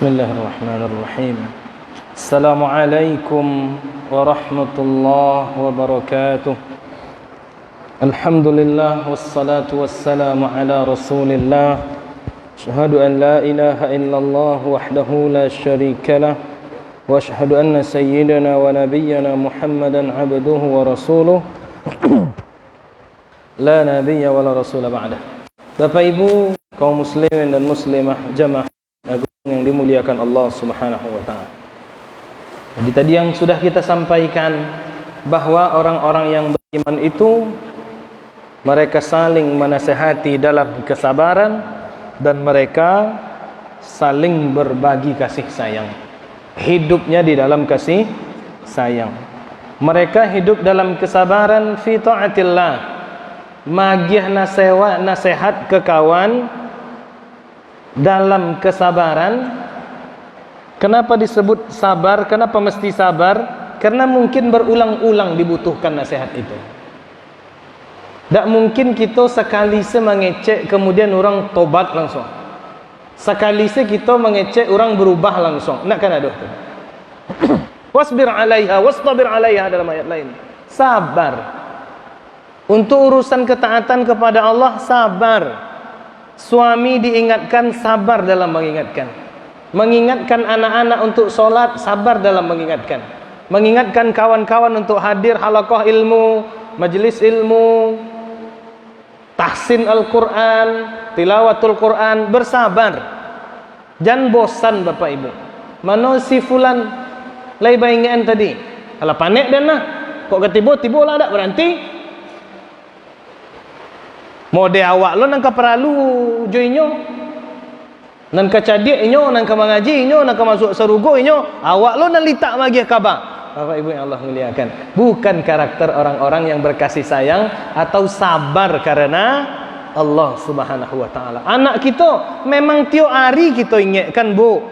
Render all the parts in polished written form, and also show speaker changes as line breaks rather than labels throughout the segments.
Bismillahirrahmanirrahim. Assalamualaikum warahmatullahi wabarakatuh. Alhamdulillah wassalatu wassalamu ala Rasulillah. Asyhadu an la ilaha illallah wahdahu la syarika lah wa asyhadu anna sayyidana wa nabiyyana Muhammadan abduhu wa rasuluh. La nabiyya wa la rasula ba'dah. Bapak Ibu kaum muslimin dan muslimah jamaah yang dimuliakan Allah Subhanahu wa taala. Jadi tadi yang sudah kita sampaikan bahwa orang-orang yang beriman itu mereka saling menasihati dalam kesabaran dan mereka saling berbagi kasih sayang. Hidupnya di dalam kasih sayang. Mereka hidup dalam kesabaran fi taatillah. Magih nasihat ke kawan dalam kesabaran. Kenapa disebut sabar? Kenapa mesti sabar? Karena mungkin berulang-ulang dibutuhkan nasihat itu. Tak mungkin kita sekali mengecek kemudian orang tobat langsung. Sekali kita mengecek orang berubah langsung. Nak kan ada tu. Wasbir 'alaiha wastabir 'alaiha dalam ayat lain. Sabar. Untuk urusan ketaatan kepada Allah sabar. Suami diingatkan sabar dalam mengingatkan. Mengingatkan anak-anak untuk solat, sabar dalam mengingatkan. Mengingatkan kawan-kawan untuk hadir halaqah ilmu, majlis ilmu, tahsin Al-Quran, tilawatul Quran, bersabar. Jangan bosan Bapak Ibu. Mana si fulan lai baingan tadi? Kalau panik dan nah, kok ketiba-tiba lah tak berhenti? Mode awak lo nangka peralu joinyo, nangka cadik inyo, nangka mengaji inyo, nangka masuk serugo inyo, awak lo nalita magi kabar. Bapak Ibu yang Allah muliakan, bukan karakter orang-orang yang berkasih sayang atau sabar karena Allah Subhanahu wa taala. Anak kita memang tiap hari kita ingatkan, Bu.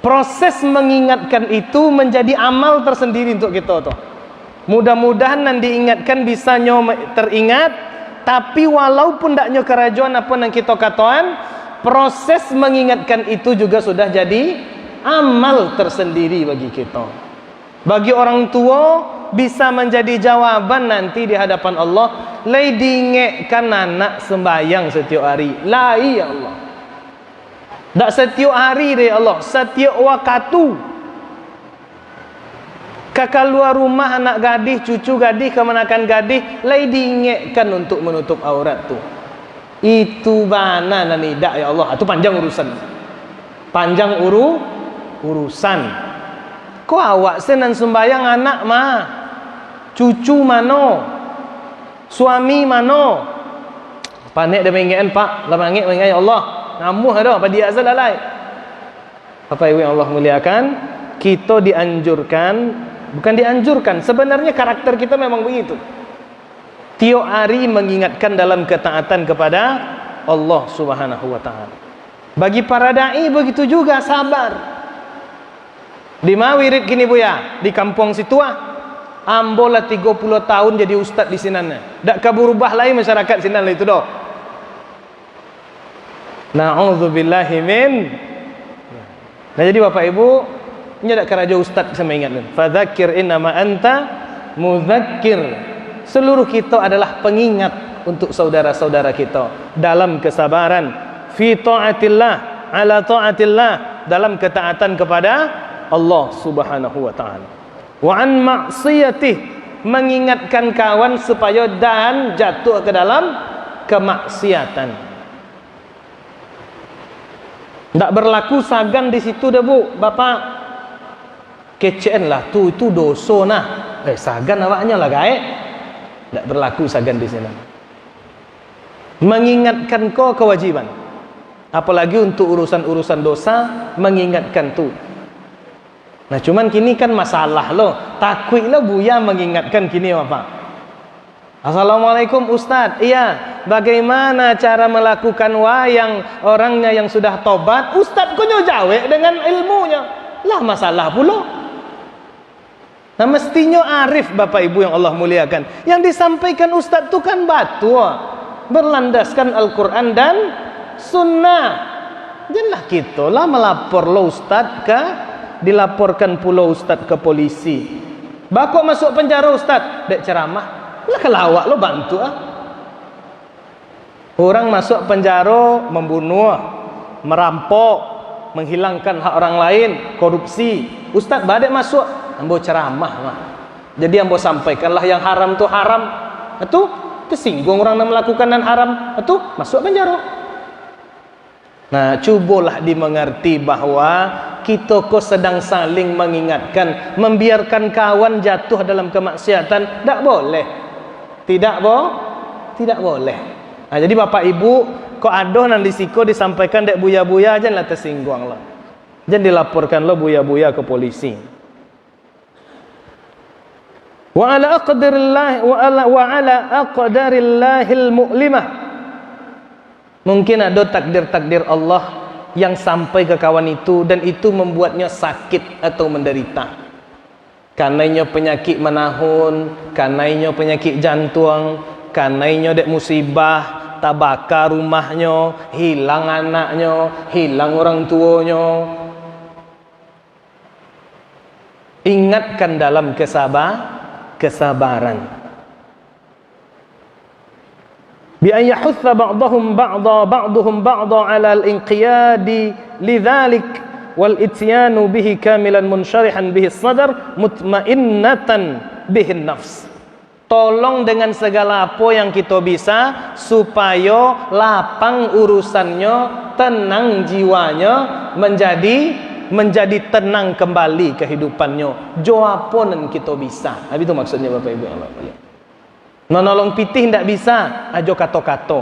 Proses mengingatkan itu menjadi amal tersendiri untuk kita tuh. Mudah-mudahan nanti diingatkan bisa teringat. Tapi walaupun taknya kerajuan apa yang kita katakan, proses mengingatkan itu juga sudah jadi amal tersendiri bagi kita. Bagi orang tua bisa menjadi jawaban nanti di hadapan Allah. Lai diingatkan anak sembahyang setiap hari. Lai ya Allah. Tak setiap hari deh Allah, setiap waktu. Kakak luar rumah anak gadis, cucu gadis, kemenakan gadis, lai diingatkan untuk menutup aurat tu. Itu mana nani dak ya Allah. Itu panjang urusan. Panjang urusan. Kau awak senan sembayang anak mah, cucu mano, suami mano. Panik dah mengingatkan Pak, lah mengingat ya Allah. Namuh dah pada dia azalalai. Bapak Ibu yang Allah muliakan, kita dianjurkan. Bukan dianjurkan, sebenarnya karakter kita memang begitu. Tiap hari mengingatkan dalam ketaatan kepada Allah Subhanahu wa taala. Bagi para dai begitu juga, sabar. Di mana wirid kini Buya? Di kampung situ ambola 30 tahun jadi ustaz di sinana. Dak kaburubah lain masyarakat sinan itu doh. Na'udzubillahi min. Nah jadi Bapak Ibu, nyadak keraja ustaz sama ingat kan. Fadzakir innama anta mudzakir. Seluruh kita adalah pengingat untuk saudara-saudara kita dalam kesabaran fi taatillah ala taatillah, dalam ketaatan kepada Allah Subhanahu wa taala. Wa an ma'siyatih, mengingatkan kawan supaya dan jatuh ke dalam kemaksiatan. Tak berlaku sagan di situ dah Bu, Bapak. Kecen lah tu itu dosa nah. Sagan awaknya lah gaek. Tak berlaku sagan di sini. Mengingatkan kau kewajiban. Apalagi untuk urusan-urusan dosa, mengingatkan tu. Nah cuman kini kan masalah loh. Takutlah Buya mengingatkan kini apa? Assalamualaikum Ustaz. Iya, bagaimana cara melakukan wayang orangnya yang sudah tobat? Ustaz kau jawab dengan ilmunya. Lah masalah pula. Nah mestinya arif Bapak Ibu yang Allah muliakan. Yang disampaikan Ustaz itu kan batu, berlandaskan Al-Quran dan Sunnah. Janganlah kita lah melapor lo ustaz ke, dilaporkan pula ustaz ke polisi. Bakok masuk penjara ustaz, dek ceramah. Lah kelawak lo bantu ah. Orang masuk penjara membunuh, merampok, menghilangkan hak orang lain, korupsi. Ustaz badek masuk, ambo ceramah mah. Jadi ambo sampaikanlah yang haram tu haram. Itu tersinggung orang yang melakukan dan haram, itu masuk penjara. Nah, cubalah dimengerti bahwa kita kok sedang saling mengingatkan. Membiarkan kawan jatuh dalam kemaksiatan tak boleh. Tidak boleh. Nah, jadi bapak ibu kok adoh nan disiko disampaikan dek buya-buya janganlah tersinggung lah. Jangan dilaporkan lo buya-buya ke polisi. Wa ala aqdarillahil mu'limah. Mungkin ada takdir-takdir Allah yang sampai ke kawan itu dan itu membuatnya sakit atau menderita. Kanainya penyakit menahun, kanainya penyakit jantung, kanainya dek musibah, tabaka rumahnya, hilang anaknya, hilang orang tuanya. Ingatkan dalam kesabaran. Bi an yahutha ba'dahum ba'da 'ala al-inqiyadi lidzalik wal ityanu bihi kamilan munsyarihan bihi sadar mutmainnatan bihi nafs. Tolong dengan segala apa yang kita bisa supaya lapang urusannya, tenang jiwanya, menjadi tenang kembali kehidupannya. Jo apa yang kita bisa. Itu maksudnya Bapak Ibu yang Allah. Menolong pitih tidak bisa, ajo kato-kato.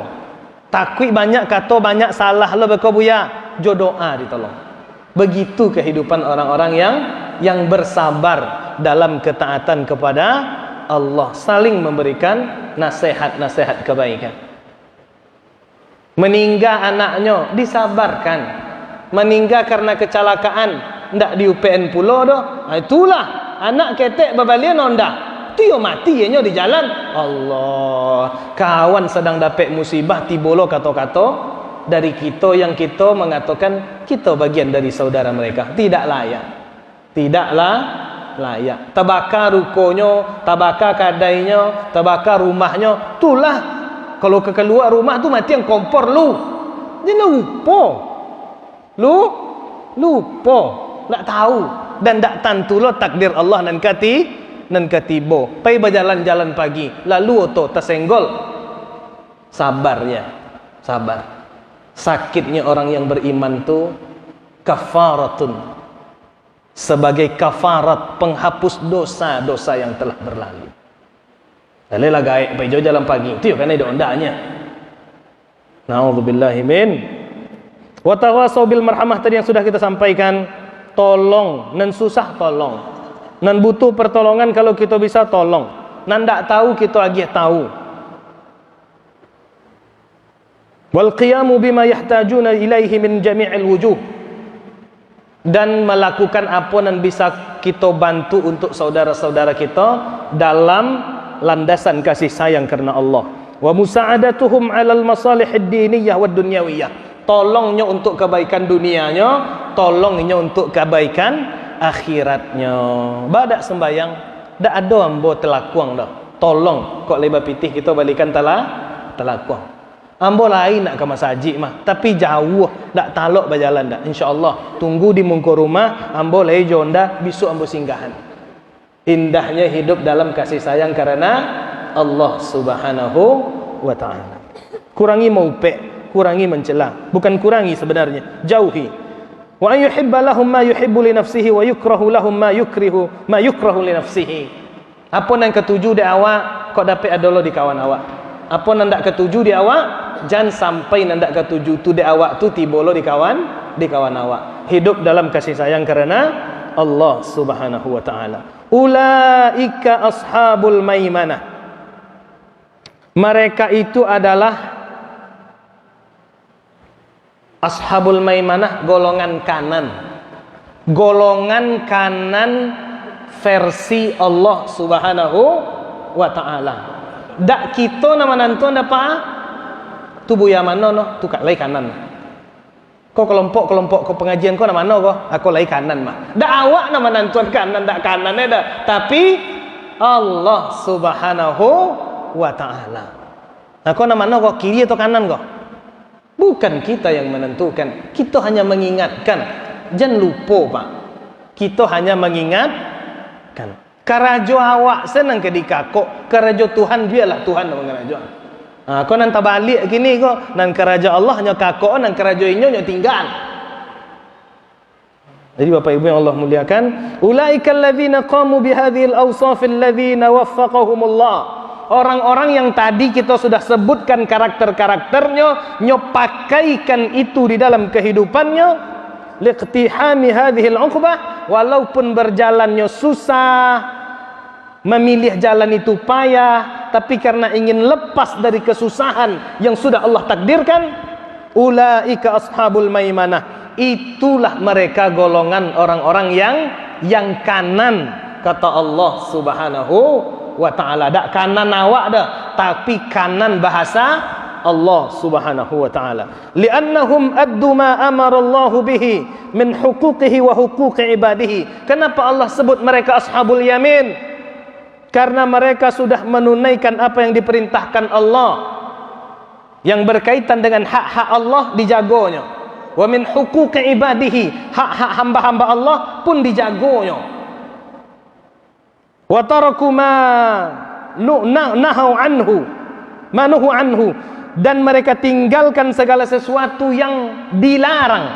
Takui banyak kato, banyak salah lo berkobuya, jo doa ditolong. Begitu kehidupan orang-orang yang bersabar dalam ketaatan kepada Allah, saling memberikan nasihat-nasihat kebaikan. Meninggal anaknya disabarkan. Meninggal karena kecelakaan ndak di UPN pulau doh. Itulah anak ketek babalian onda. Tio mati nya di jalan. Allah, kawan sedang dapat musibah tibolo kato-kato dari kita yang kita mengatakan kita bagian dari saudara mereka. Tidak layak. Tidaklah layak. Tabaka rukonya, tabaka kadainya, tabaka rumahnya. Itulah kalau keluar rumah tu mati yang kompor lu. Dia lupa. Tak tahu dan tak tentu lo takdir Allah nan katibo. Pai berjalan-jalan pagi, lalu oto tersenggol. Sabarnya, sabar. Sakitnya orang yang beriman tu kafaratun, sebagai kafarat penghapus dosa-dosa yang telah berlalu. Lalu gaik pai jalan pagi. Itu kan ada ondanya. Nauzubillahi min. Wa tawasau bil marhamah tadi yang sudah kita sampaikan. Tolong, nan susah tolong. Nan butuh pertolongan kalau kita bisa tolong. Nan tak tahu kita agih tahu. Wal qiyamu bima yahtajuna ilaihi min jami'il wujuh. Dan melakukan apa yang bisa kita bantu untuk saudara-saudara kita dalam landasan kasih sayang karena Allah. Wa musa'adatuhum 'alal masalihid diniyah wad dunyawiyah. Tolongnya untuk kebaikan dunianya, tolongnya untuk kebaikan akhiratnya. Badak sembayang dak ada ambo telakuang dah. Tolong kok leba pitih kita balikan telakuang. Ambo lain nak ke masjid mah, tapi jauh dak talok berjalan dak. Insyaallah tunggu di mungko rumah ambo lai jonda besok ambo singgahan. Indahnya hidup dalam kasih sayang karena Allah Subhanahu wa taala. Kurangi maupek, kurangi mencela, bukan kurangi sebenarnya, jauhi. Wa an yuhibba lahum ma yuhibbu li nafsihi wa yukrahu lahum ma yukrahu li nafsihi. Apa yang ketujuh di awak kok dapat adolo di kawan awak. Apa yang ndak ketujuh di awak jangan sampai ndak ketujuh tu di awak tu tibolo di kawan awak. Hidup dalam kasih sayang karena Allah Subhanahu wa taala. Ulaika ashabul maimanah. Mereka itu adalah ashabul maimanah, golongan kanan. Golongan kanan versi Allah Subhanahu wa taala. Dak kita nama nanto apa? Tubuh yang mana no? Tu kat lai kanan. Kau kelompok kau pengajian kau nama mana kau? Aku lagi kanan mah. Dak awak nama nantuan kanan dak kanan dah. Tapi Allah Subhanahu wa taala. Nah, kau nama mana kau? Kiri atau kanan kau? Bukan kita yang menentukan. Kita hanya mengingatkan. Jangan lupa, Pak. Kita hanya mengingatkan. Karajo awak senang ke dikakok, karajo Tuhan biarlah Tuhan yang mengarajo. Kau nanti balik gini kau, nan karajo Allah hanya kakok, nan karajo inyo hanya tinggal. Jadi Bapak Ibu yang Allah muliakan, ulaikal ladzina qamu bihadhil awsafil ladzina waffaqahumullah. Orang-orang yang tadi kita sudah sebutkan karakter-karakternya, nyo pakaikan itu di dalam kehidupannya, liqtihami hadhil uqbah, walaupun berjalannya susah, memilih jalan itu payah, tapi karena ingin lepas dari kesusahan yang sudah Allah takdirkan, ulaika ashabul maimanah, itulah mereka golongan orang-orang yang kanan, kata Allah Subhanahu wa ta'ala. Dak kanan awak dah, tapi kanan bahasa Allah Subhanahu wa ta'ala. Li'annahum addu ma amara Allah bihi min huquqihi wa huquqi ibadihi. Kenapa Allah sebut mereka ashabul yamin? Karena mereka sudah menunaikan apa yang diperintahkan Allah, yang berkaitan dengan hak-hak Allah dijaganya. Wa min huquqi ibadihi, hak-hak hamba-hamba Allah pun dijaganya. Wa taraku ma nahu anhu, dan mereka tinggalkan segala sesuatu yang dilarang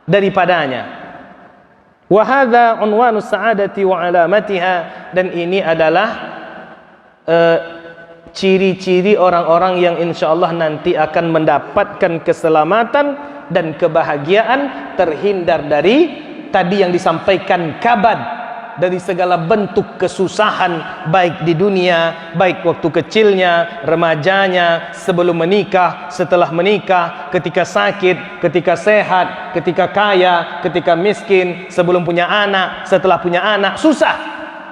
daripadanya. Wa hadza unwanus sa'adati wa alamatiha, dan ini adalah ciri-ciri orang-orang yang insyaallah nanti akan mendapatkan keselamatan dan kebahagiaan, terhindar dari tadi yang disampaikan, kabad, dari segala bentuk kesusahan, baik di dunia, baik waktu kecilnya, remajanya, sebelum menikah, setelah menikah, ketika sakit, ketika sehat, ketika kaya, ketika miskin, sebelum punya anak, setelah punya anak, susah.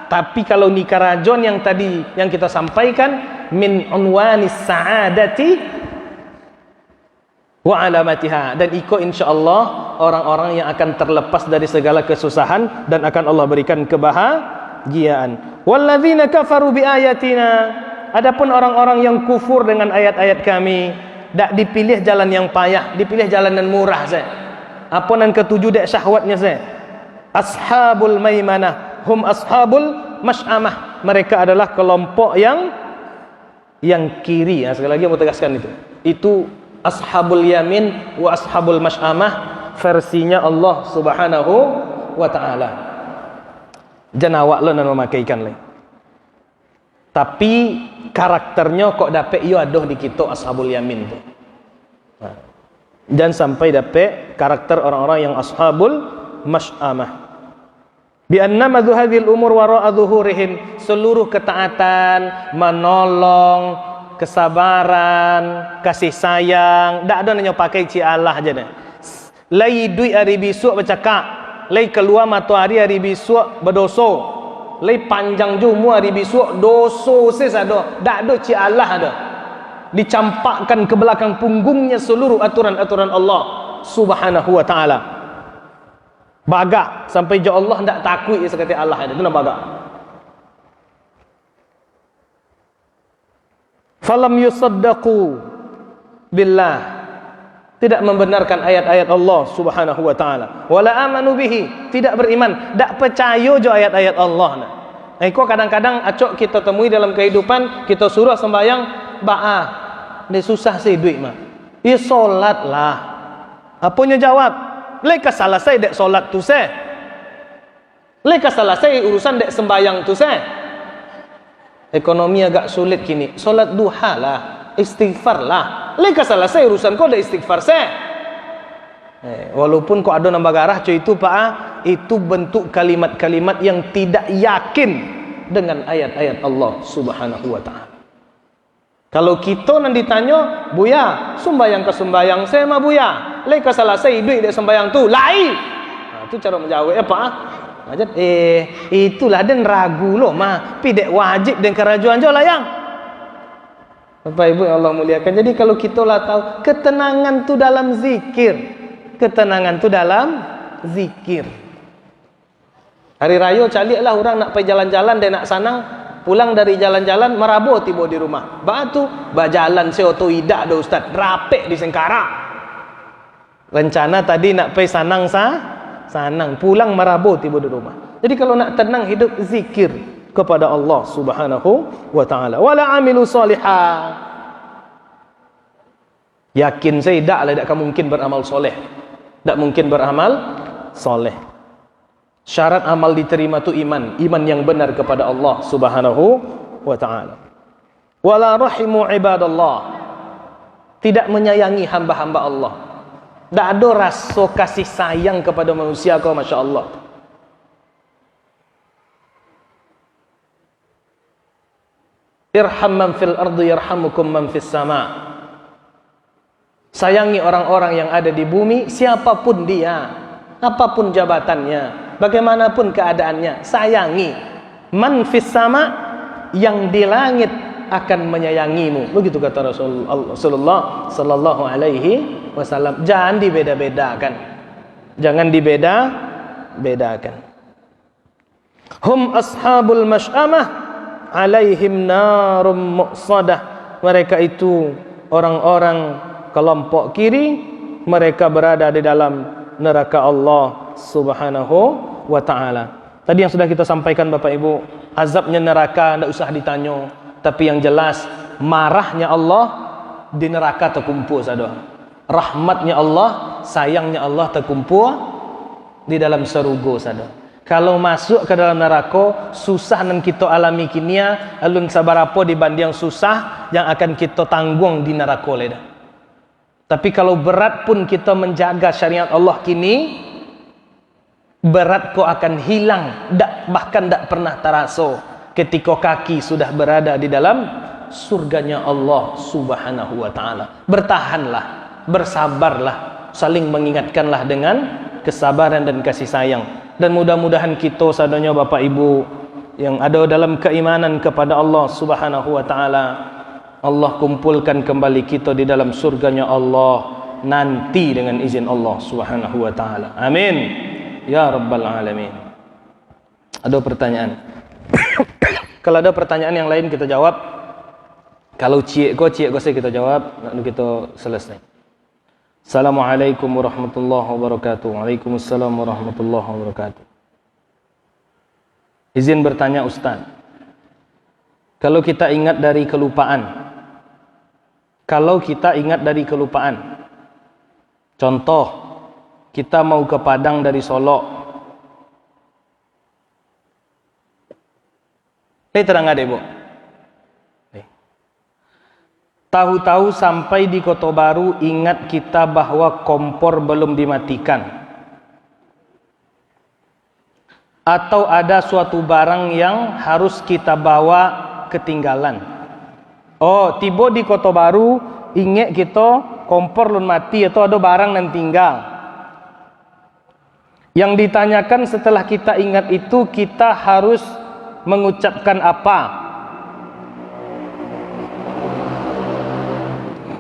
Tapi kalau nikah rajon yang tadi yang kita sampaikan, min unwanis sa'adati wa alamatiha, dan ikut insyaallah orang-orang yang akan terlepas dari segala kesusahan dan akan Allah berikan kebahagiaan. Walladzina kafaru biayatina, adapun orang-orang yang kufur dengan ayat-ayat kami, dak dipilih jalan yang payah, dipilih jalan yang murah saya. Apa nan ketujuh dek syahwatnya saya? Ashabul maimanah hum ashabul masy'amah, mereka adalah kelompok yang kiri. Sekali lagi mau tegaskan itu ashabul yamin wa ashabul masy'amah, versinya Allah Subhanahu wa ta'ala. Jangan awak lo nan memakaikan le. Tapi karakternya kok dapat yo adoh di kita ashabul yamin tu. Jangan sampai dapat karakter orang-orang yang ashabul masy'amah. Bi annama hadhil umur wara'a dhuhurihim, seluruh ketaatan, menolong, kesabaran, kasih sayang, dak ada nanya pakai ci Allah aja deh. Lai duit hari besok bercakap, lai keluar matahari hari besok berdoso, lai panjang jumu hari besok doso sesado, dak ada ci Allah ada. Dicampakkan ke belakang punggungnya seluruh aturan-aturan Allah Subhanahu wa ta'ala. Bagak sampai jo Allah ndak takut sekali Allah ada, itu nama bagak. Falam yusaddaqu billah, tidak membenarkan ayat-ayat Allah Subhanahu wa ta'ala. Wala amanu bihi, tidak beriman, tak percaya jo ayat-ayat Allah. Kok kadang-kadang acok kita temui dalam kehidupan, kita suruh sembahyang, ba'ah, dia susah sih duit mah. Ya solat lah. Apanya jawab? Leka salah saya dek solat tu saya. Leka salah saya urusan dek sembahyang tu saya. Ekonomi agak sulit kini, solat duha lah, istighfar lah. Leka salah saya urusan kau dah istighfar saya. Walaupun kau ada nambah garah cuy itu pak, itu bentuk kalimat-kalimat yang tidak yakin dengan ayat-ayat Allah Subhanahu wa ta'ala. Kalau kita nanti ditanya, buya, sembayang ke sembayang saya mah buya, leka salah saya duit dia sembayang tu, lain. Itu cara menjawab pak. Itulah dan ragu loh mah, pidek wajib dan kerajuan jo layang. Bapak Ibu yang Allah muliakan. Jadi kalau kita lah tahu ketenangan tu dalam zikir, ketenangan tu dalam zikir. Hari raya calik lah orang nak pergi jalan-jalan dan nak sanang, pulang dari jalan-jalan merabuk tiba di rumah. Batu berjalan seoto idak dah ustaz, rapek di Sengkara. Rencana tadi nak pergi sanang, pulang merabuk tiba di rumah. Jadi kalau nak tenang hidup, zikir kepada Allah Subhanahu wa taala. Wala amilu salihah. Yakin saya tak mungkin beramal soleh. Tak mungkin beramal soleh. Syarat amal diterima tu iman yang benar kepada Allah Subhanahu wa taala. Wala rahimu ibadallah. Tidak menyayangi hamba-hamba Allah. Tak ada rasa kasih sayang kepada manusia kau, masya-Allah. Irham man fil ardi yarhamukum man fis sama. Sayangi orang-orang yang ada di bumi, siapapun dia, apapun jabatannya, bagaimanapun keadaannya, sayangi. Man fis sama, yang di langit akan menyayangimu. Begitu kata Rasulullah sallallahu alaihi wasallam. Jangan dibeda-bedakan. Jangan dibeda-bedakan. Hum ashabul masy'amah alaihim narum muqsadah. Mereka itu orang-orang kelompok kiri, mereka berada di dalam neraka Allah Subhanahu wa taala. Tadi yang sudah kita sampaikan Bapak Ibu, azabnya neraka tidak usah ditanya, tapi yang jelas marahnya Allah di neraka terkumpul saja. Rahmatnya Allah, sayangnya Allah terkumpul di dalam surga saja. Kalau masuk ke dalam neraka, susah yang kita alami kinia, alun sabarapo dibanding susah yang akan kita tanggung di neraka leda. Tapi kalau berat pun kita menjaga syariat Allah kini, berat kau akan hilang, bahkan tak pernah terasa ketika kaki sudah berada di dalam surganya Allah Subhanahu wa taala. Bertahanlah, bersabarlah, saling mengingatkanlah dengan kesabaran dan kasih sayang. Dan mudah-mudahan kita sadanya Bapak Ibu yang ada dalam keimanan kepada Allah Subhanahu wa taala, Allah kumpulkan kembali kita di dalam surganya Allah nanti dengan izin Allah Subhanahu wa taala. Amin ya rabbal alamin. Ada pertanyaan? Kalau ada pertanyaan yang lain kita jawab. Kalau cik ko saya kita jawab, lalu kita selesai. Assalamualaikum warahmatullahi wabarakatuh. Waalaikumsalam warahmatullahi wabarakatuh. Izin bertanya Ustaz. Kalau kita ingat dari kelupaan. Contoh, kita mau ke Padang dari Solo. Ini terang ada Ibu. Tahu-tahu sampai di Kota Baru ingat kita bahwa kompor belum dimatikan. Atau ada suatu barang yang harus kita bawa ketinggalan. Oh, tiba di Kota Baru ingat kita kompor belum mati atau ada barang yang tinggal. Yang ditanyakan setelah kita ingat itu, kita harus mengucapkan apa?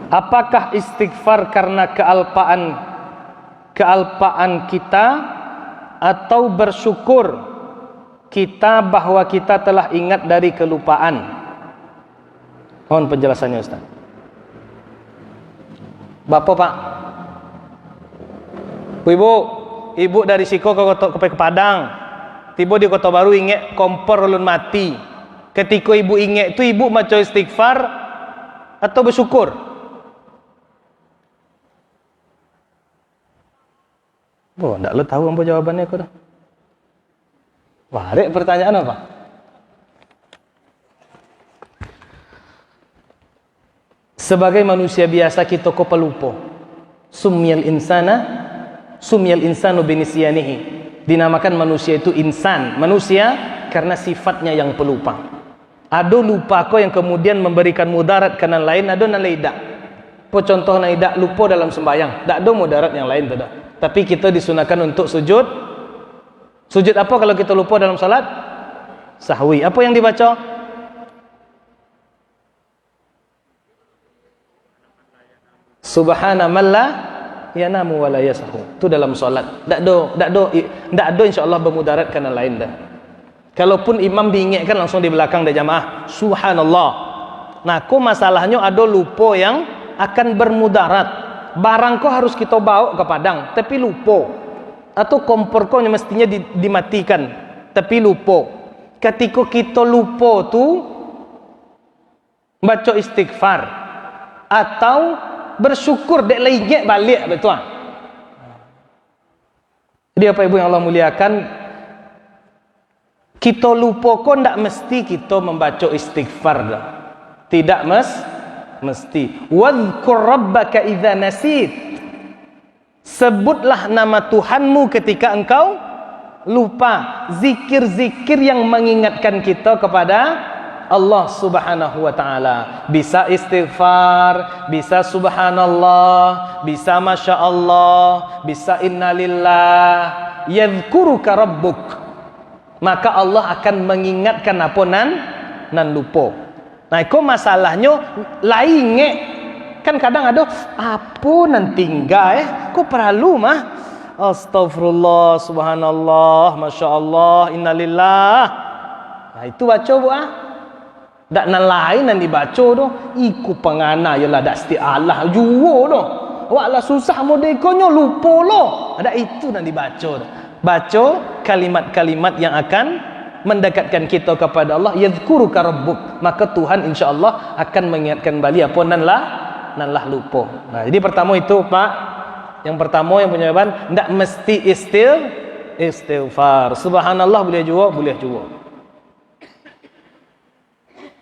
Apakah istighfar karena kealpaan kita, atau bersyukur kita bahwa kita telah ingat dari kelupaan? Mohon penjelasannya Ustaz. Bapak Pak, ibu dari Siko ke Padang, tiba di Kota Baru ingat kompor ulun mati. Ketika ibu ingat itu, ibu macam istighfar atau bersyukur? Oh, tak lo tahu apa jawabannya aku dah. Wah, ada pertanyaan apa? Sebagai manusia biasa kita kok pelupa. Sumyal insanu binisyanihi. Dinamakan manusia itu insan, manusia karena sifatnya yang pelupa. Ada lupa kok yang kemudian memberikan mudarat ke yang lain, ada yang lain tak. Po contoh yang tidak lupa dalam sembahyang, tak ada mudarat yang lain tidak. Tapi kita disunahkan untuk sujud. Sujud apa kalau kita lupa dalam salat? Sahwi. Apa yang dibaca? Subhana man la yanamu wa la yasahu. Itu dalam solat. Ndak do insyaallah bermudarat kana lain dah. Kalaupun imam diingatkan langsung di belakang dah jamaah, subhanallah. Nah, ko masalahnya ada lupa yang akan bermudarat. Barang ko harus kita bawa ke padang, tapi lupa. Atau kompor ko mestinya dimatikan, tapi lupa. Ketika kita lupa tu baca istighfar atau bersyukur dek ingat balik betul. Jadi apa ibu yang Allah muliakan, kita lupa kok ndak mesti kita membaca istighfar dah. Tidak mesti. Wadhkur rabbaka idza nasit. Sebutlah nama Tuhanmu ketika engkau lupa. Zikir-zikir yang mengingatkan kita kepada Allah subhanahu wa ta'ala. Bisa istighfar, bisa subhanallah, bisa masya Allah, bisa innalillah. Yadhkuruka rabbuk. Maka Allah akan mengingatkan apa nan lupa. Nah, itu masalahnya lainnya. Kan kadang ada apa nan tinggal kok perlu mah. Astagfirullah, subhanallah, masya Allah, innalillah. Nah, itu baca bu ah. Dak nan lain nan dibaca doh, iku pengana yalah dak isti'alah juo doh. Waklah susah modekonya lupa loh. Ada itu nan dibaca doh. Baca kalimat-kalimat yang akan mendekatkan kita kepada Allah. Yadhkuruka rabbuk. Maka Tuhan insya-Allah akan mengingatkan balik apa nan lah lupa. Nah, jadi pertama itu Pak. Yang pertama yang punya jawaban, ndak mesti istighfar. Subhanallah boleh juga.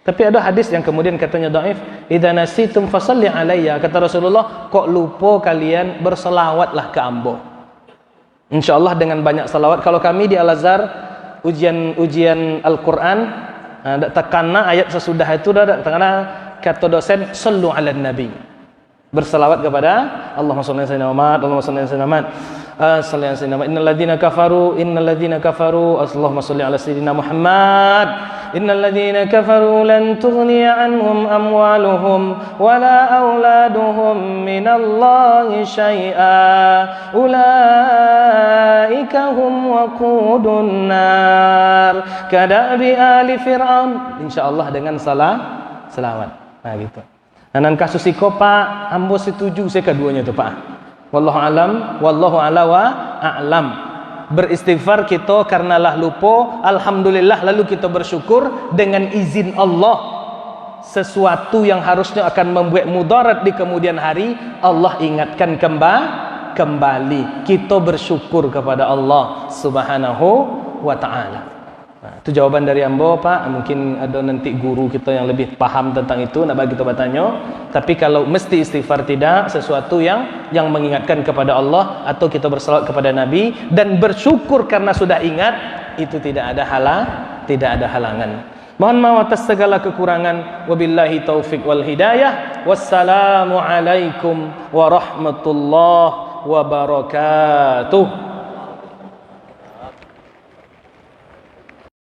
Tapi ada hadis yang kemudian katanya dhaif, idza nasitum fasalli alayya. Kata Rasulullah, kok lupa kalian berselawatlah ke ambo. Insyaallah dengan banyak salawat. Kalau kami di Al-Azhar ujian Al-Qur'an, tekanna ayat sesudah itu dah tekanna kata dosen sallu ala nabi. Berselawat kepada Allahumma shalli ala sayyidina Muhammad, Allahumma shalli ala sayyidina Muhammad. Sallallahu alaihi wasallam. Innal ladzina kafaru Allahumma shalli ala sayyidina Muhammad. Innal ladzina kafaru lan tughniya anhum amwaluhum wala auladuhum minallahi syai'a. Ulaika hum waqudun nar. Kadabi ali fir'aun. Insyaallah dengan selawat. Nah gitu. Dan kasus iko Pak, ambo setuju saya keduanya tu Pak. Wallahu alam, wallahu ala wa a'lam. Beristighfar kita karena lah lupa, alhamdulillah, lalu kita bersyukur dengan izin Allah. Sesuatu yang harusnya akan membuat mudarat di kemudian hari, Allah ingatkan kembali. Kita bersyukur kepada Allah Subhanahu wa ta'ala. Nah, itu jawaban dari ambo Pak. Mungkin ada nanti guru kita yang lebih paham tentang itu nak bagi kita bertanya. Tapi kalau mesti istighfar tidak, sesuatu yang mengingatkan kepada Allah atau kita bersalawat kepada Nabi dan bersyukur karena sudah ingat, itu tidak ada halangan. Mohon maaf atas segala kekurangan. Wabillahi taufik wal hidayah. Wassalamualaikum warahmatullahi wabarakatuh.